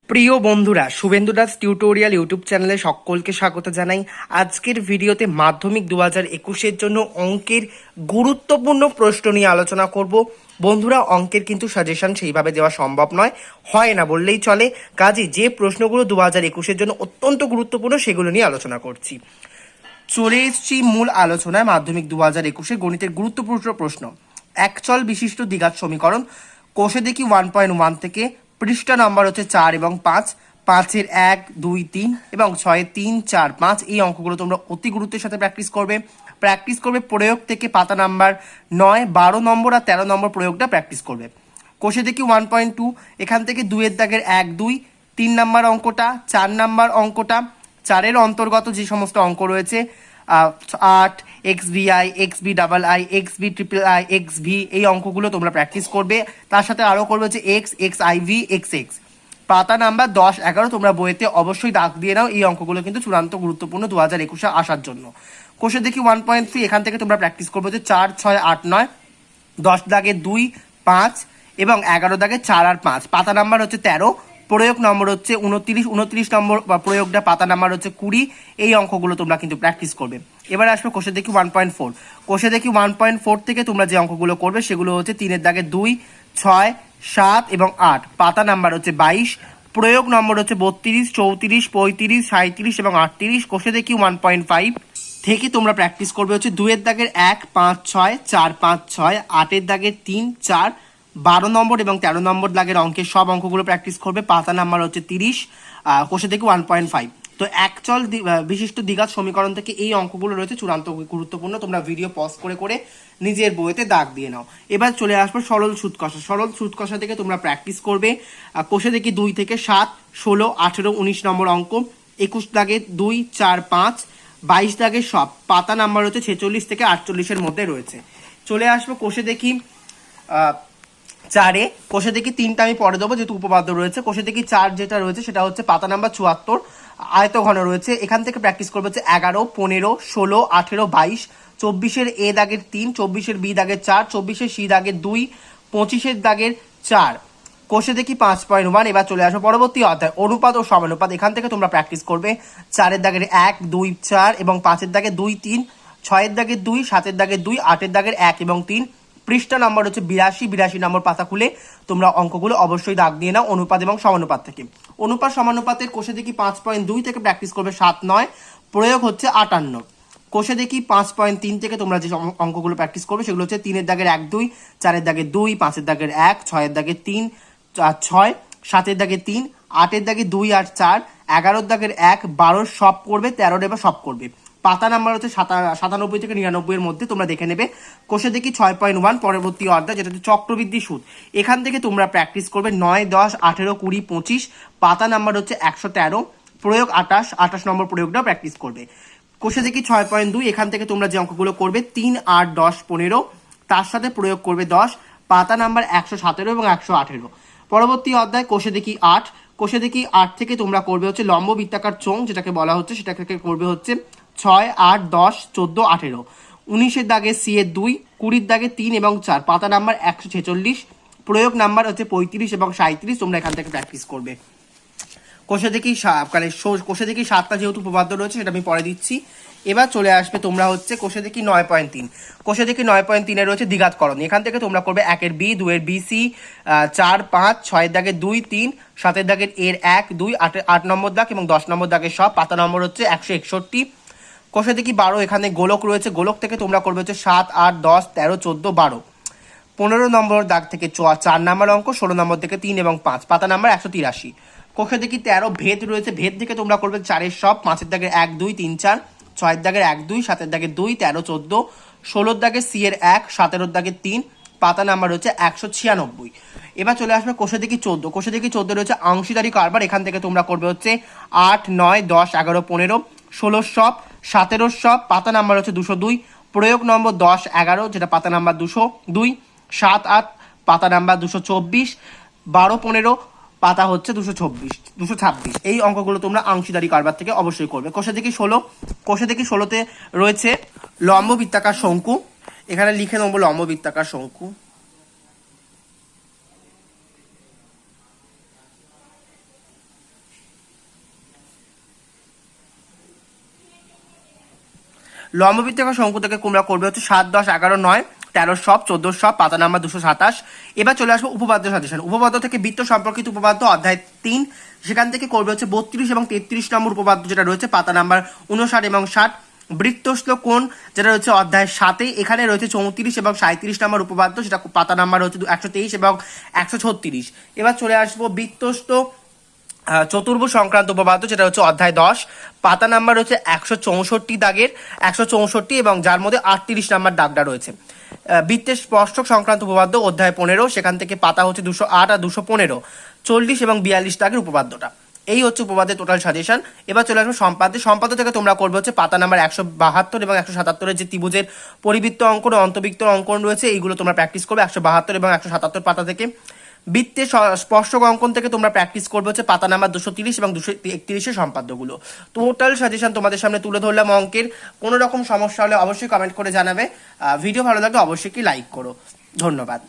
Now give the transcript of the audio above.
প্রিয় বন্ধুরা, Suvendu Das tutorial YouTube চ্যানেলে সকলকে স্বাগত জানাই। আজকের ভিডিওতে মাধ্যমিক 2021-এর জন্য অঙ্কের গুরুত্বপূর্ণ প্রশ্ন নিয়ে আলোচনা করব। বন্ধুরা, অঙ্কের কিন্তু সাজেশন সেইভাবে দেওয়া সম্ভব নয়, হয় না বললেই চলে। কাজে যে প্রশ্নগুলো 2021-এর জন্য অত্যন্ত গুরুত্বপূর্ণ সেগুলো নিয়ে আলোচনা করছি। চলে এসেছি মূল আলোচনায়। মাধ্যমিক 2021-এর গণিতের গুরুত্বপূর্ণ প্রশ্ন, একচল বিশিষ্ট দ্বিঘাত সমীকরণ। কোষে দেখি 1.1 থেকে, পৃষ্ঠা নাম্বার হচ্ছে 4 এবং 5, 5-এর 1, 2, 3 এবং 6-এর 3, 4, 5। এই অঙ্কগুলো তোমরা অতি গুরুত্বের সাথে প্র্যাকটিস করবে প্রয়োগ থেকে। পাতা নাম্বার 9, 12 নম্বর আর 13 নম্বর প্রয়োগটা প্র্যাকটিস করবে। কোষে দেখি 1.2, এখান থেকে 2-এর দাগের 1, 2, 3 নাম্বার অঙ্কটা, 4 নাম্বার অঙ্কটা, 4-এর অন্তর্গত যে সমস্ত অঙ্ক রয়েছে 8, XBI, XBII, XBIII, XV, এই অঙ্কগুলো তোমরা প্র্যাকটিস করবে। তার সাথে আরও করবে হচ্ছে XIV, XX। পাতা নাম্বার 10, 11 তোমরা বইতে অবশ্যই দাগ দিয়ে নাও। এই অঙ্কগুলো কিন্তু চূড়ান্ত গুরুত্বপূর্ণ 2021-এ আসার জন্য। কোষে দেখি 1.3, এখান থেকে তোমরা প্র্যাকটিস করবে হচ্ছে 4, 6, 8, 9, 10 দাগে 2, 5 এবং 11 দাগে 4 আর 5। পাতা নাম্বার হচ্ছে 13, প্রয়োগ নম্বর হচ্ছে 29 নম্বর প্রয়োগটা পাতা নাম্বার হচ্ছে 20। এই অঙ্কগুলো তোমরা কিন্তু প্র্যাকটিস করবে। এবার আসবে কোষে দেখি 1.4। কোষে দেখি 1.4 থেকে তোমরা যে অঙ্কগুলো করবে সেগুলো হচ্ছে 3-এর দাগে 2, 6, 7 এবং 8। পাতা নাম্বার হচ্ছে 22, প্রয়োগ নম্বর হচ্ছে 32, 34, 35, 37 এবং 38। কোষে দেখি 1.5 থেকে তোমরা প্র্যাকটিস করবে হচ্ছে 2-এর দাগের 1, 5, 6, 4, 5, 6, 8-এর দাগের 3, 4, 12 নম্বর এবং 13 নম্বর দাগের অঙ্কের সব অঙ্কগুলো প্র্যাকটিস করবে। পাতা নাম্বার হচ্ছে 30, কোষে থেকে 1.5। তো একচল বিশিষ্ট দ্বিঘাত সমীকরণ থেকে এই অঙ্কগুলো রয়েছে চূড়ান্ত গুরুত্বপূর্ণ। তোমরা ভিডিও পজ করে করে নিজের বইতে দাগ দিয়ে নাও। এবার চলে আসবে সরল সুদ কষা। সরল সুদ কষা থেকে তোমরা প্র্যাকটিস করবে। কোষে দেখি 2 থেকে 7, 16, 18, 19 নম্বর অঙ্ক, 21 দাগে 2, 4, 5, 22 দাগের সব। পাতা নাম্বার হচ্ছে 46 থেকে 48-এর মধ্যে রয়েছে। চলে আসবো কোষে দেখি 4-এ। কোষে দেখি 3টা আমি পরে দেবো যেহেতু উপপাদ্য রয়েছে। কোষে দেখি 4 যেটা রয়েছে সেটা হচ্ছে পাতা নাম্বার 74, আয়ত ঘন রয়েছে। এখান থেকে প্র্যাকটিস করবে হচ্ছে 11, 15, 16, 18, 22, 24-এর এ দাগের 3, 24-এর বি দাগের 4, 24-এর সি দাগের 2, 25-এর দাগের 4। কোষে দেখি 5.1। এবার চলে আসো পরবর্তী অধ্যায়, অনুপাত ও সমানুপাত। এখান থেকে তোমরা প্র্যাকটিস করবে 4-এর দাগের 1, 2, 4 এবং 5-এর দাগের 2, 3, 6-এর দাগের 2, 7-এর দাগের 2, 8-এর দাগের 1 এবং 3। পৃষ্ঠা নাম্বার হচ্ছে 82 নম্বর পাতা খুলে তোমরা অঙ্কগুলো অবশ্যই দাগ দিয়ে নাও অনুপাত এবং সমানুপাত থেকে। অনুপাত সমানুপাতের কোষে দেখি 5.2 থেকে প্র্যাকটিস করবে 7, 9, প্রয়োগ হচ্ছে 58। কোষে দেখি 5.3 থেকে তোমরা যে অঙ্কগুলো প্র্যাকটিস করবে সেগুলো হচ্ছে 3-এর দাগের 1, 2, 4-এর দাগের 2, 5-এর দাগের 1, 6-এর দাগের 3, 6, 7-এর দাগের 3, 8-এর দাগের 2 আর 4, 11-এর দাগের 1, 12-র সব করবে, 13-এর এবার সব করবে। পাতা নাম্বার হচ্ছে 97 থেকে 99-এর মধ্যে তোমরা দেখে নেবে। কোষে দেখি 6.1, পরবর্তী অধ্যায় যেটা হচ্ছে চক্রবৃদ্ধি সুদ। এখান থেকে তোমরা প্র্যাকটিস করবে 9, 10, 18, 20, 25। পাতা নাম্বার হচ্ছে 113, প্রয়োগ 28 নম্বর প্রয়োগটাও প্র্যাকটিস করবে। কোষে দেখি 6.2, এখান থেকে তোমরা যে অঙ্কগুলো করবে 3, 8, 10, 15, তার সাথে প্রয়োগ করবে 10। পাতা নাম্বার 117 এবং 118। পরবর্তী অধ্যায় কোষে দেখি 8। কোষে দেখি 8 থেকে তোমরা করবে হচ্ছে লম্ব বৃত্তাকার চোঙ যেটাকে বলা হচ্ছে, সেটাকে করবে হচ্ছে 6, 8, 10, 14, 18। 19-এর দাগে সি এর 2, 20-এর দাগে 3 এবং 4। পাতা নাম্বার 146, প্রয়োগ নাম্বার হচ্ছে 35 এবং 37। তোমরা এখান থেকে প্র্যাকটিস করবে। কোষে দেখি 7টা যেহেতু উপপাদ্য রয়েছে সেটা আমি পরে দিচ্ছি। এবার চলে আসবে তোমরা হচ্ছে কোষে দেখি 9.3। কোষে দেখি 9.3-এ রয়েছে দ্বিঘাতকরণ। এখান থেকে তোমরা করবে 1-এর বি, 2-এর বিসি, 4, 5, 6-এর দাগের 2, 3, 7-এর দাগের এর 1, 2, 8 নম্বর দাগ এবং 10 নম্বর দাগের সব। পাতা নম্বর হচ্ছে 161। কোষে দেখি 12, এখানে গোলক রয়েছে। গোলক থেকে তোমরা করবে হচ্ছে 7, 8, 10, 13, 14, 12। 15 নম্বর দাগ থেকে 4 নম্বর অঙ্ক, 16 নম্বর থেকে 3 এবং 5। পাতা নাম্বার 183। কোষে দেখি 13, ভেদ রয়েছে। ভেদ থেকে তোমরা করবে 4-এর সব, 5-এর দাগের 1, 2, 3, 4, 6-এর দাগের 1, 2, 7-এর দাগের 2, 13, 14, 16-র দাগের সি এর 1, 17-এর দাগের 3। পাতা নাম্বার হচ্ছে 196। এবার চলে আসবে কোষে দেখি 14। কোষে দেখি 14 রয়েছে অংশীদারি কারবার। এখান থেকে তোমরা করবে হচ্ছে 8, 9, 10, 11, 15, 16 সব, 17 সব। পাতা নাম্বার হচ্ছে 202, প্রয়োগ নম্বর 10, 11 যেটা পাতা নাম্বার 202, 7, 8 পাতা নাম্বার 224, 12, 15 পাতা হচ্ছে 226। এই অঙ্কগুলো তোমরা অংশীদারি কারবার থেকে অবশ্যই করবে। কোষে দেখি 16। কোষে দেখি 16-তে রয়েছে লম্ব বৃত্তাকার শঙ্কু। এখানে লিখে নেব লম্ব বৃত্তাকার শঙ্কু। লম্ববৃত্তাকার শঙ্কু থেকে তোমরা করবে হচ্ছে 7, 10, 11, 9, 13 সব, 14 সব, পাতা নাম্বার 227। এবার চলে আসবো উপপাদ্য সাজেশন। উপপাদ্য থেকে বৃত্ত সম্পর্কিত উপপাদ্য অধ্যায় 3, সেখান থেকে করবে হচ্ছে 32 এবং 33 নম্বর উপপাদ্য যেটা রয়েছে পাতা নাম্বার 59 এবং 60। বৃত্তস্থ কোণ যেটা রয়েছে অধ্যায় 7, এখানে রয়েছে 34 এবং 37 নম্বর উপপাদ্য, সেটা পাতা নাম্বার হচ্ছে 123 এবং 136। এবার চলে আসবো বৃত্তস্থ চতুর্ভুজ সংক্রান্ত উপপাদ্য যেটা হচ্ছে অধ্যায় 10, পাতা নাম্বার হচ্ছে 164 দাগের 164 এবং যার মধ্যে 38 নাম্বার দাগটা রয়েছে। বৃত্তের স্পর্শক সংক্রান্ত উপপাদ্য অধ্যায় 15, সেখান থেকে পাতা হচ্ছে 208 আর 215, 40 এবং 42 দাগের উপপাদ্যটা। এই হচ্ছে উপপাদ্যের টোটাল সাজেশন। এবার চলে আসবো সম্পাদ্য থেকে তোমরা করবে হচ্ছে পাতা নাম্বার 172 এবং 177 যে ত্রিভুজের পরিবৃত্ত অঙ্কন ও অন্তর্বৃত্ত অঙ্কন রয়েছে এইগুলো তোমরা প্র্যাকটিস করবে 172 এবং 177 পাতা থেকে। বৃত্তের স্পর্শক অঙ্কন থেকে তোমরা প্র্যাকটিস করবে হচ্ছে পাতা নাম্বার 230 এবং 231 সম্পাদ্যগুলো। টোটাল সাজেশন তোমাদের সামনে তুলে ধরলাম অঙ্কের। কোনো রকম সমস্যা হলে অবশ্যই কমেন্ট করে জানাবে। ভিডিও ভালো লাগলে অবশ্যই কি লাইক করো। ধন্যবাদ।